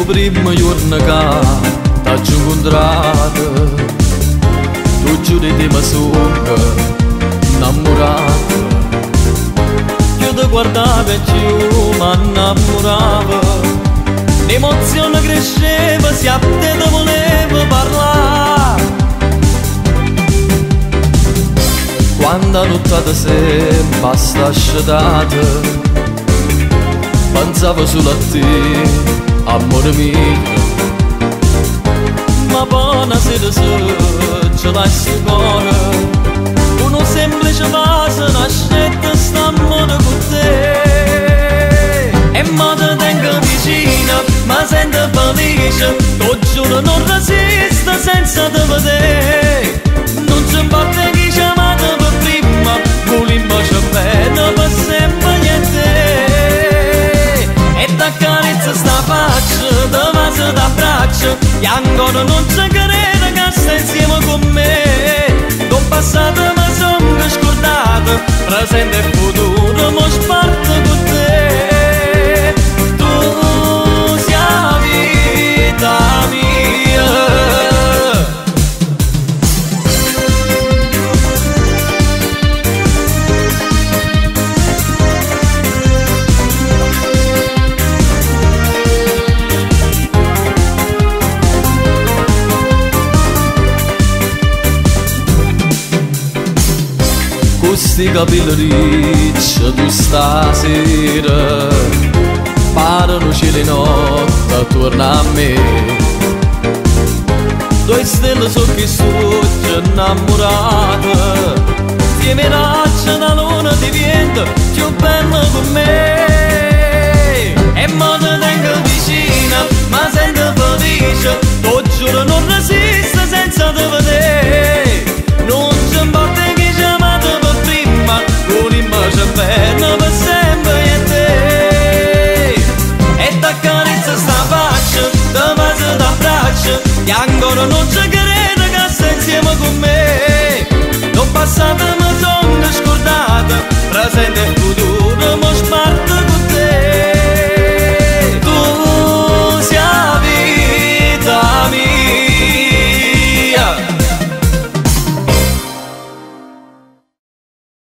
Prima giorno che t'ho incontrato, tu giuri di me sono innamorato. Io ti guardavo e io mi innamoravo, l'emozione cresceva, se a te ti volevo parlare. Quando la notte si basta asciugata, pensavo solo a te, amore mio, ma poi una sera ce l'hai sul cuore, una semplice fase, una scelta st'amore con te. E mo ti tengo vicino, ma sento felice, lo giuro non resisto senza te vedere. Non ci importa chi ci ha amato per prima, volimmo ci bene per sempre niente. E t'accarezza sta faccia, te vaso d'abbraccio, e ancora non ci crede che stai insieme con me. L'ho passato ma sono scordato, presente e futuro mo sparto con te. Tu sei la vita mia. Questi capelli ricci tu stasera parano cielo e notte torna a me. Due stelle so che sono innamorate,